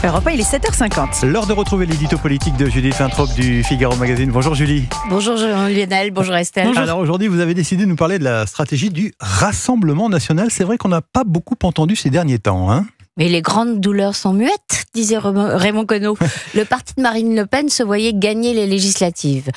Europe 1, il est 7h50. L'heure de retrouver l'édito politique de Judith Vintraub du Figaro Magazine. Bonjour Julie. Bonjour Lionel, bonjour Estelle. Bonjour. Alors aujourd'hui, vous avez décidé de nous parler de la stratégie du Rassemblement National. C'est vrai qu'on n'a pas beaucoup entendu ces derniers temps, hein ? Mais les grandes douleurs sont muettes, disait Raymond Queneau. Le parti de Marine Le Pen se voyait gagner les législatives.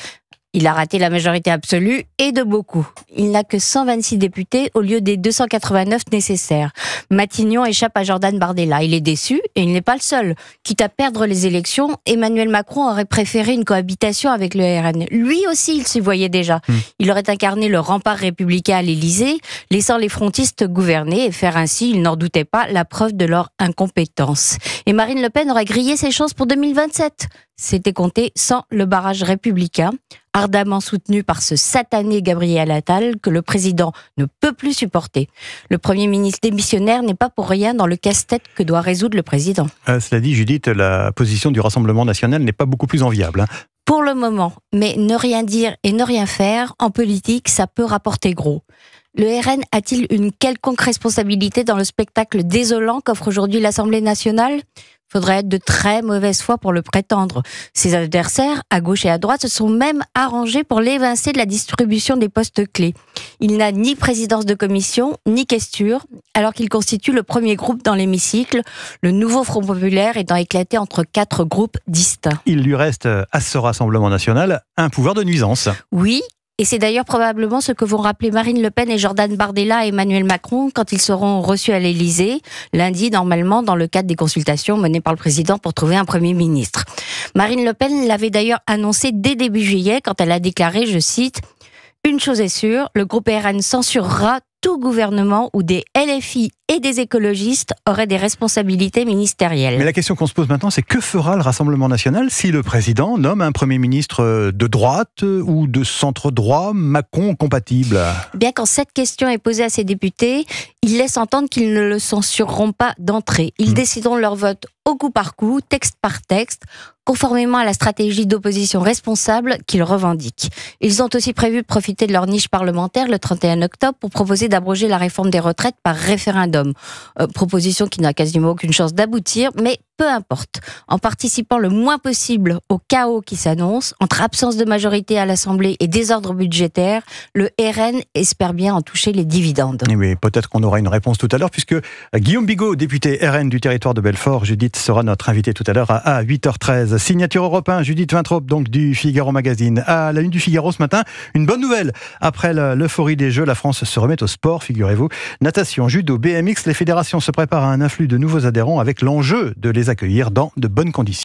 Il a raté la majorité absolue et de beaucoup. Il n'a que 126 députés au lieu des 289 nécessaires. Matignon échappe à Jordan Bardella. Il est déçu et il n'est pas le seul. Quitte à perdre les élections, Emmanuel Macron aurait préféré une cohabitation avec le RN. Lui aussi, il s'y voyait déjà. Il aurait incarné le rempart républicain à l'Élysée, laissant les frontistes gouverner et faire ainsi, il n'en doutait pas, la preuve de leur incompétence. Et Marine Le Pen aurait grillé ses chances pour 2027. C'était compté sans le barrage républicain, ardemment soutenu par ce satané Gabriel Attal que le président ne peut plus supporter. Le Premier ministre démissionnaire n'est pas pour rien dans le casse-tête que doit résoudre le président. Cela dit, Judith, la position du Rassemblement National n'est pas beaucoup plus enviable. Pour le moment, mais ne rien dire et ne rien faire, en politique, ça peut rapporter gros. Le RN a-t-il une quelconque responsabilité dans le spectacle désolant qu'offre aujourd'hui l'Assemblée nationale ? Faudrait être de très mauvaise foi pour le prétendre. Ses adversaires, à gauche et à droite, se sont même arrangés pour l'évincer de la distribution des postes clés. Il n'a ni présidence de commission, ni questure, alors qu'il constitue le premier groupe dans l'hémicycle, le nouveau Front populaire étant éclaté entre 4 groupes distincts. Il lui reste à ce Rassemblement National un pouvoir de nuisance. Oui. Et c'est d'ailleurs probablement ce que vont rappeler Marine Le Pen et Jordan Bardella à Emmanuel Macron quand ils seront reçus à l'Élysée, lundi normalement dans le cadre des consultations menées par le président pour trouver un Premier ministre. Marine Le Pen l'avait d'ailleurs annoncé dès début juillet quand elle a déclaré, je cite, « Une chose est sûre, le groupe RN censurera tout gouvernement où des LFI et des écologistes auraient des responsabilités ministérielles. » Mais la question qu'on se pose maintenant, c'est que fera le Rassemblement National si le président nomme un Premier ministre de droite ou de centre-droit, Macron compatible ? Bien quand cette question est posée à ses députés, ils laissent entendre qu'ils ne le censureront pas d'entrée. Ils décideront leur vote au coup par coup, texte par texte, conformément à la stratégie d'opposition responsable qu'ils revendiquent. Ils ont aussi prévu de profiter de leur niche parlementaire le 31 octobre pour proposer d'abroger la réforme des retraites par référendum. Proposition qui n'a quasiment aucune chance d'aboutir, mais peu importe. En participant le moins possible au chaos qui s'annonce, entre absence de majorité à l'Assemblée et désordre budgétaire, le RN espère bien en toucher les dividendes. Et oui, peut-être qu'on aura une réponse tout à l'heure, puisque Guillaume Bigot, député RN du territoire de Belfort, Judith sera notre invité tout à l'heure à 8h13. Signature Europe 1, Judith Vintraub, donc du Figaro Magazine. À la une du Figaro ce matin, une bonne nouvelle. Après l'euphorie des Jeux, la France se remet au sport, figurez-vous. Natation, judo, BMX, les fédérations se préparent à un afflux de nouveaux adhérents avec l'enjeu de les accueillir dans de bonnes conditions.